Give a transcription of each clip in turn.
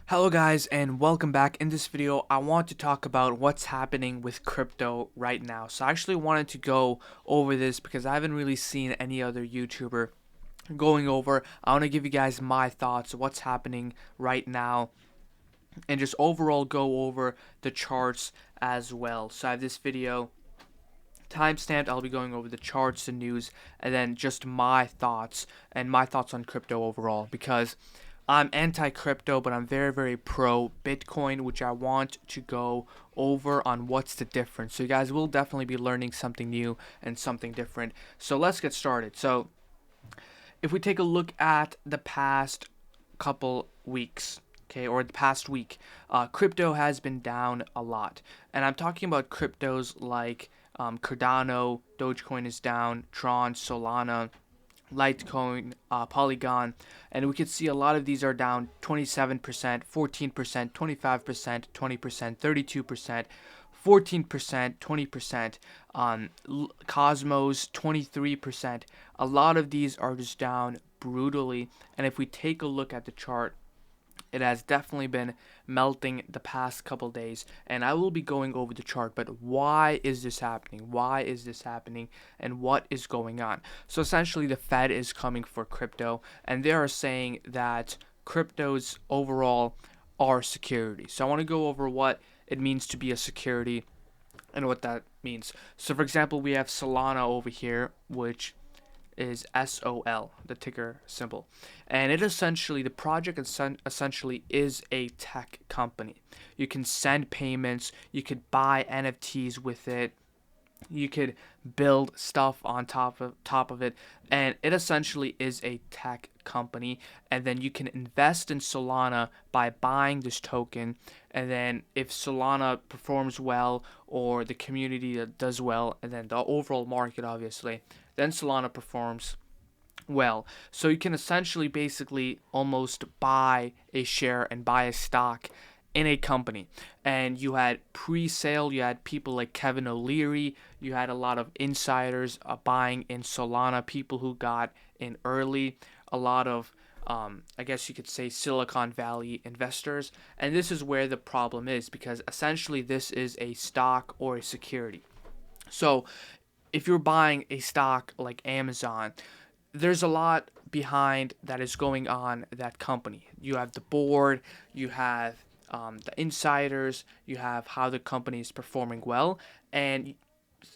Hello guys and welcome back. In this video I want to talk about what's happening with crypto right now. So I actually wanted to go over this because I haven't really seen any other YouTuber going over. I want to give you guys my thoughts, what's happening right now, and just overall go over the charts as well. So I have this video timestamped. I'll be going over the charts, the news, and then just my thoughts and my thoughts on crypto overall, because I'm anti-crypto, but I'm very, very pro Bitcoin, which I want to go over on what's the difference. So you guys will definitely be learning something new and something different. So let's get started. So if we take a look at the past couple weeks, okay, or the past week, crypto has been down a lot. And I'm talking about cryptos like Cardano, Dogecoin is down, Tron, Solana, Litecoin, Polygon, and we could see a lot of these are down 27%, 14%, 25%, 20%, 32%, 14%, 20%, Cosmos 23%. A lot of these are just down brutally, and if we take a look at the chart, it has definitely been melting the past couple days, and I will be going over the chart. But why is this happening? Why is this happening? And what is going on? So essentially, the Fed is coming for crypto, and they are saying that cryptos overall are securities. So I want to go over what it means to be a security and what that means. So for example, we have Solana over here, which is SOL, the ticker symbol. And it essentially, the project essentially is a tech company. You can send payments, you could buy NFTs with it, you could build stuff on top of it, and it essentially is a tech company. And then you can invest in Solana by buying this token, and then if Solana performs well or the community does well, and then the overall market obviously, then Solana performs well. So you can essentially basically almost buy a share and buy a stock in a company. And you had pre-sale, you had people like Kevin O'Leary, you had a lot of insiders buying in Solana, people who got in early, a lot of I guess you could say Silicon Valley investors. And this is where the problem is, because essentially this is a stock or a security. So if you're buying a stock like Amazon, there's a lot behind that is going on that company. You have the board, you have the insiders, you have how the company is performing well, and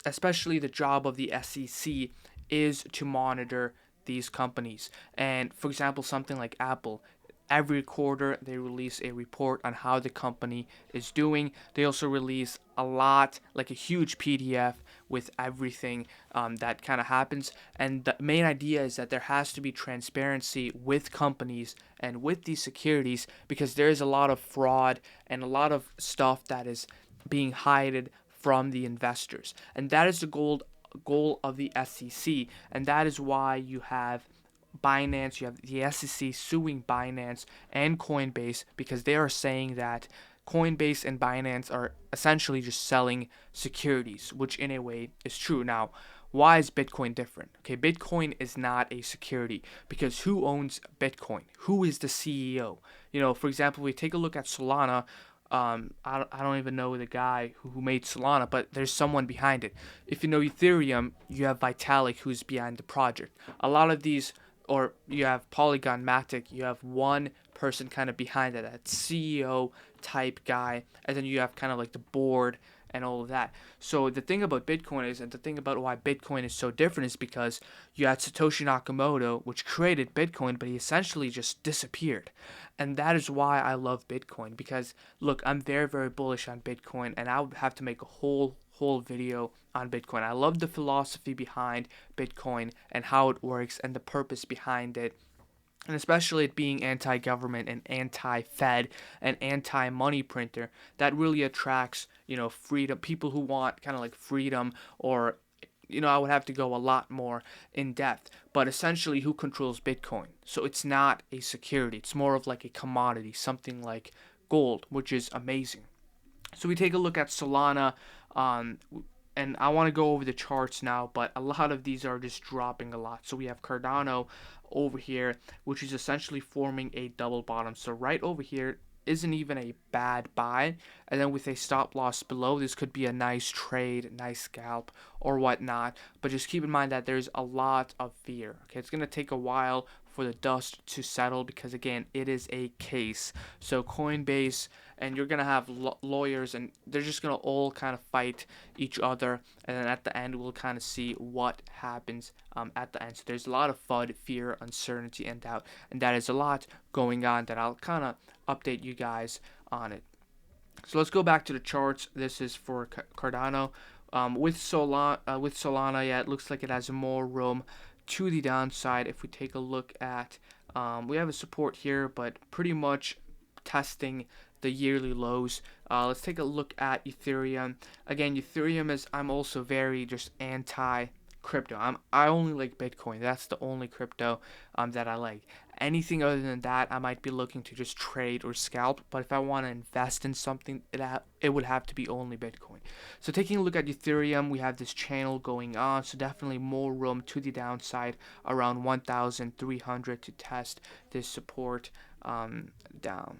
especially the job of the SEC is to monitor these companies. And for example, something like Apple, every quarter they release a report on how the company is doing. They also release a lot, like a huge PDF with everything that kind of happens. And the main idea is that there has to be transparency with companies and with these securities, because there is a lot of fraud and a lot of stuff that is being hidden from the investors. And that is the goal of the SEC, and that is why you have Binance, you have the SEC suing Binance and Coinbase, because they are saying that Coinbase and Binance are essentially just selling securities, which in a way is true. Now, why is Bitcoin different? Okay, Bitcoin is not a security, because who owns Bitcoin? Who is the CEO? For example, we take a look at Solana. I don't even know the guy who made Solana, but there's someone behind it. If you know Ethereum, you have Vitalik, who's behind the project. A lot of these, or you have Polygon Matic, you have one person kind of behind it, that CEO type guy, and then you have kind of like the board and all of that. So the thing about Bitcoin is, and the thing about why Bitcoin is so different, is because you had Satoshi Nakamoto, which created Bitcoin, but he essentially just disappeared. And that is why I love Bitcoin, because look, I'm very, very bullish on Bitcoin, and I would have to make a whole video on Bitcoin. I love the philosophy behind Bitcoin and how it works and the purpose behind it, and especially it being anti-government and anti-Fed and anti-money printer. That really attracts, freedom, people who want kind of like freedom, or I would have to go a lot more in depth, but essentially who controls Bitcoin? So it's not a security, it's more of like a commodity, something like gold, which is amazing. So we take a look at Solana, um, and I want to go over the charts now, but a lot of these are just dropping a lot. So we have Cardano over here, which is essentially forming a double bottom. So right over here isn't even a bad buy. And then with a stop loss below, this could be a nice trade, nice scalp, or whatnot. But just keep in mind that there's a lot of fear. Okay, it's gonna take a while for the dust to settle because again, it is a case. So Coinbase, and you're gonna have lawyers, and they're just gonna all kind of fight each other, and then at the end we'll kind of see what happens at the end. So there's a lot of FUD, fear, uncertainty, and doubt, and that is a lot going on that I'll kind of update you guys on it. So let's go back to the charts. This is for Cardano. With Solana, yeah, it looks like it has more room to the downside. If we take a look at, we have a support here, but pretty much testing the yearly lows. Let's take a look at Ethereum. Again, Ethereum is, I'm also very just anti crypto. I only like Bitcoin. That's the only crypto that I like. Anything other than that, I might be looking to just trade or scalp. But if I want to invest in something, it would have to be only Bitcoin. So taking a look at Ethereum, we have this channel going on. So definitely more room to the downside around 1,300 to test this support down.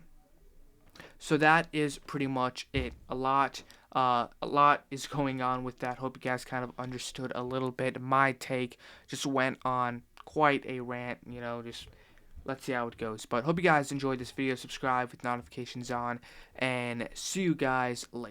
So that is pretty much it. A lot is going on with that. Hope you guys kind of understood a little bit. My take just went on quite a rant, just let's see how it goes. But hope you guys enjoyed this video. Subscribe with notifications on, and see you guys later.